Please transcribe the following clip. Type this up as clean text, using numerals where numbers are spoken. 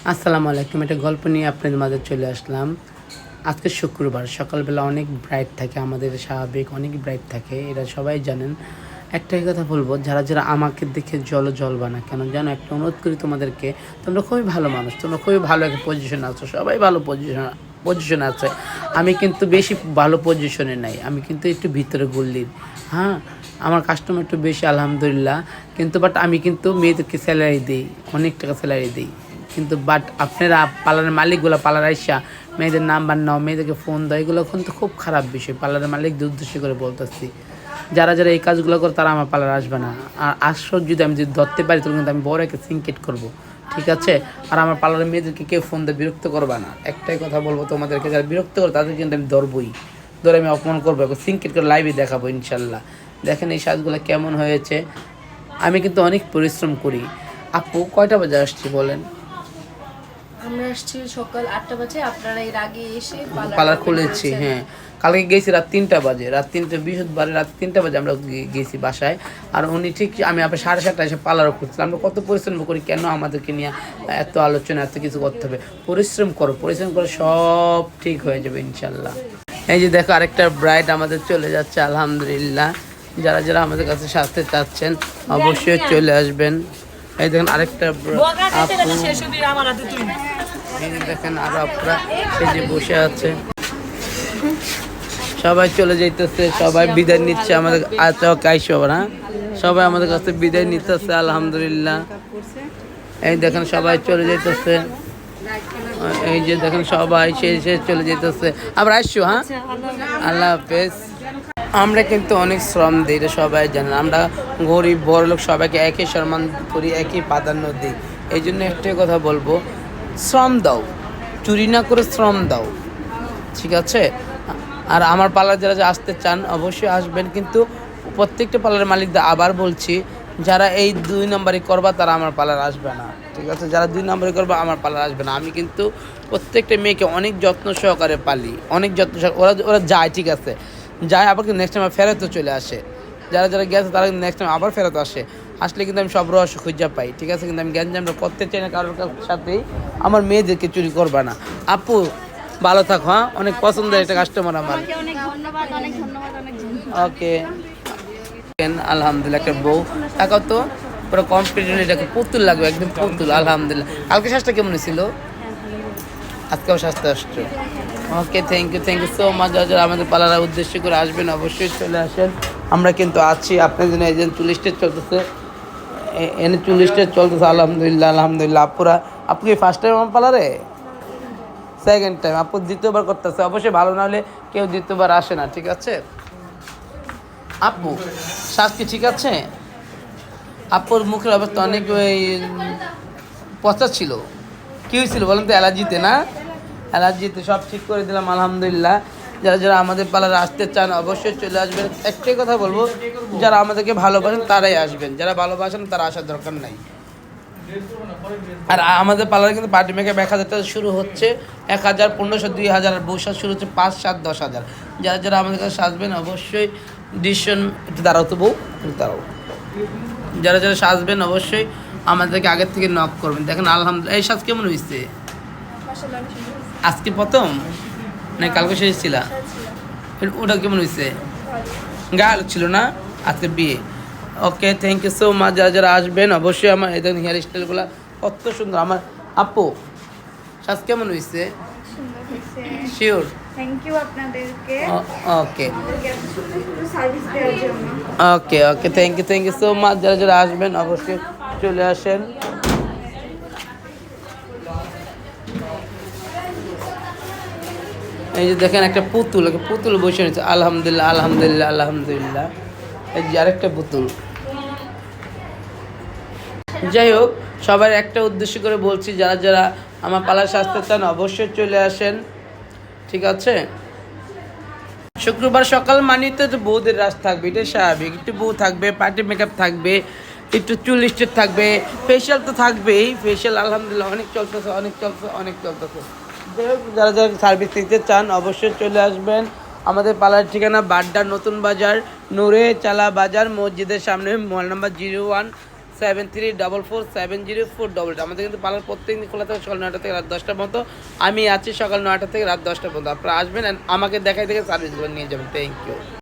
আসসালামু আলাইকুম। একটা গল্প নিয়ে আপনাদের মাঝে চলে আসলাম। আজকে শুক্রবার সকালবেলা অনেক ব্রাইট থাকে, আমাদের স্বাভাবিক অনেক ব্রাইট থাকে, এটা সবাই জানেন। একটাই কথা বলবো, যারা যারা আমাকে দেখে জ্বলবা না কেন জানো, একটা অনুরোধ করি তোমাদেরকে। তোমরা খুবই ভালো মানুষ, তোমরা খুবই ভালো একটা পজিশনে আছো, সবাই ভালো পজিশনে আছে। আমি কিন্তু বেশি ভালো পজিশনে নাই, আমি কিন্তু একটু ভিতরে গল্লির। হ্যাঁ, আমার কাস্টমার একটু বেশি আলহামদুলিল্লাহ, কিন্তু বাট আমি কিন্তু মেয়েদেরকে স্যালারি দিই, অনেক টাকা স্যালারি দিই। কিন্তু বাট আপনারা পার্লারের মালিকগুলো পার্লার আইসা মেয়েদের নাম্বার নাও, মেয়েদেরকে ফোন দাও, এগুলো কিন্তু খুব খারাপ বিষয়। পার্লারের মালিকদের উদ্দেশ্য করে বলতেছি, যারা যারা এই কাজগুলো করে তারা আমার পার্লার আসবে না। আর আসর যদি আমি যদি ধরতে পারি তাহলে কিন্তু আমি বড় একটা সিনকেট করবো, ঠিক আছে? আর আমার পার্লারের মেয়েদেরকে কেউ ফোন দিয়ে বিরক্ত করবে না। একটাই কথা বলবো তোমাদেরকে, যারা বিরক্ত করে তাদের কিন্তু আমি ধরবই, ধরে আমি অপমান করবো, সিনকেট করে লাইভে দেখাবো ইনশাল্লাহ। দেখেন এই সাজগুলো কেমন হয়েছে। আমি কিন্তু অনেক পরিশ্রম করি। আপু কয়টা বাজে আসছি বলেন? আমরা আসছি সকাল 8টা বাজে। আপনারা এর আগে এসে পার্লার খুলেছি। হ্যাঁ, কালকে গেছি রাত 3টা বাজে, রাত 3টা বৃহস্পতিবারে রাত 3টা বাজে আমরা গেছি বাসায়। আর উনি ঠিক আমি আবার 7:30টায় এসে পার্লারও খুঁজছিলাম। আমরা কত পরিশ্রম করি, কেন আমাদেরকে নিয়ে এত আলোচনা, এত কিছু করতে হবে? পরিশ্রম করো, পরিশ্রম করে সব ঠিক হয়ে যাবে ইনশাল্লাহ। এই যে দেখো আরেকটা ব্রাইড আমাদের চলে যাচ্ছে আলহামদুলিল্লাহ। যারা যারা আমাদের কাছে সাজতে চাচ্ছেন অবশ্যই চলে আসবেন। এই দেখেন আরেকটা আপু, এই যে দেখেন আরো আপনারা এই যে বসে আছে, সবাই চলে যাইতেছে, সবাই বিদায় নিচ্ছে আমাদের। আচ্ছা কাইসো না, সবাই আমাদের কাছে বিদায় নিতেছে আলহামদুলিল্লাহ। এই দেখেন সবাই চলে যাইতেছে, এই যে দেখেন সবাই সে চলে যেতেছে। আবার আসছো? হ্যাঁ, আল্লাহ হাফেজ। আমরা কিন্তু অনেক শ্রম দিই, এটা সবাই জানেন। আমরা গরিব বড় লোক সবাইকে একই সম্মান করি, একই প্রাধান্য দিই। এই জন্য একটাই কথা বলবো, শ্রম দাও, চুরি না করে শ্রম দাও, ঠিক আছে? আর আমার পার্লার যারা যারা আসতে চান অবশ্যই আসবেন, কিন্তু প্রত্যেকটা পার্লারের মালিকদের আবার বলছি, যারা এই 2 নম্বরই করবা তারা আমার পার্লার আসবে না, ঠিক আছে? যারা 2 নম্বরই করবা আমার পার্লার আসবে না। আমি কিন্তু প্রত্যেকটা মেয়েকে অনেক যত্ন সহকারে পালি, অনেক যত্ন ওরা ওরা যায়, ঠিক আছে, যায়, আবার কিন্তু নেক্সট টাইম ফেরতও চলে আসে। যারা যারা গেছে তারা কিন্তু নেক্সট টাইম আবার ফেরত আসে, আসলে কিন্তু আমি সব রহস্য খুঁজে পাই, ঠিক আছে? কিন্তু আমি গ্যাঞ্জামটা করতে চাই না কারোর সাথেই। আমার মেয়েদেরকে চুরি করবা না। আপু ভালো থাকো, হ্যাঁ, অনেক পছন্দের একটা কাস্টমার আমার। অনেক ধন্যবাদ, অনেক ধন্যবাদ, অনেক ওকে, আলহামদুলিল্লাহ। একটা বউ টাকা তো পুরো কমপ্লিট, এটাকে পুতুল লাগবে, একদম পুতুল। আলহামদুলিল্লাহ। কালকে শ্বাসটা কেমন ছিল? আজকেও স্বাস্থ্য আসছে। ওকে, থ্যাংক ইউ সো মাচ। যারা আমাদের পার্লারের উদ্দেশ্য করে আসবেন অবশ্যই চলে আসেন, আমরা কিন্তু আছি আপনার জন্য। এই যে 40 স্টেজ চলতেছে, এনে 40 স্টেজ চলতেছে আলহামদুলিল্লাহ। আলহামদুলিল্লাহ। আপু কি ফার্স্ট টাইম আমার পার্লারে? Second time. আপু দ্বিতীয়বার করতেছে, অবশ্যই ভালো না হলে কেউ দ্বিতীয়বার আসে না, ঠিক আছে? আপু শ্বাস কি ঠিক আছে? আপুর মুখের অবস্থা অনেক পচা ছিল, কী হয়েছিল বলেন তো? অ্যালার্জিতে না? অ্যালার্জিতে সব ঠিক করে দিলাম আলহামদুলিল্লাহ। যারা যারা আমাদের পার্লারে আসতে চান অবশ্যই চলে আসবেন। একটাই কথা বলবো, যারা আমাদেরকে ভালোবাসেন তারাই আসবেন, যারা ভালোবাসেন তারা আসার দরকার নাই। আর আমাদের পার্লারে কিন্তু পার্টি মেকআপ 1000 টাকা শুরু হচ্ছে, 1000, 1500, 2000, আর বউ সাজ শুরু হচ্ছে 5, 7, 10,000। যারা যারা আমাদের কাছে সাজবেন অবশ্যই ডিসিশন একটু দাঁড়াও, তো বউ একটু দাঁড়াও। যারা যারা সাজবেন অবশ্যই আমাদেরকে আগের থেকে নক করবেন। দেখেন আলহামদুলিল্লাহ। এই সাজ কেমন হয়েছে? আজকে প্রথম না কালকে শেষ ছিল? ওটা কেমন হয়েছে? গাল ছিল না? আজকে বিয়ে। ওকে, থ্যাংক ইউ সো মাচ। যারা যারা আসবেন অবশ্যই আমার এই দেখুন হেয়ার স্টাইলগুলো কত সুন্দর। আমার আপু সাজ কেমন হয়েছে? শিওর? থ্যাংক ইউ আপনাদেরকে। ওকে সার্ভিস দেওয়ার জন্য। ওকে, থ্যাংক ইউ সো মাচ। যারা যারা আসবেন অবশ্যই চলে আসেন। এই যে দেখেন একটা পুতুল বসে নিচ্ছে আলহামদুলিল্লাহ। আলহামদুলিল্লাহ। এই যে আরেকটা পুতুল। যাই হোক, সবার একটা উদ্দেশ্য করে বলছি, যারা যারা আমার পার্লার সাজতে চান অবশ্যই চলে আসেন, ঠিক আছে? শুক্রবার সকাল মানেই তো বউদের রাস থাকবে, এটা স্বাভাবিক। একটু বউ থাকবে, পার্টি মেকআপ থাকবে, একটু চুল স্টেট থাকবে, ফেশিয়াল তো থাকবেই। ফেশিয়াল আলহামদুলিল্লাহ অনেক চলতেছে। যাই হোক, যারা যারা সার্ভিস নিতে চান অবশ্যই চলে আসবেন। আমাদের পার্লার ঠিকানা বাড্ডা নতুন বাজার, নূরে চালা বাজার মসজিদের সামনে, মোবাইল নাম্বার 73447048। আমাদের কিন্তু পার্লার প্রত্যেকদিন খোলা থাকে সকাল 9টা থেকে রাত 10টা পর্যন্ত। আমি আছি সকাল 9টা থেকে রাত 10টা পর্যন্ত। আপনারা আসবেন and আমাকে দেখাই দেখে সার্ভিসগুলো নিয়ে যাবেন। Thank you.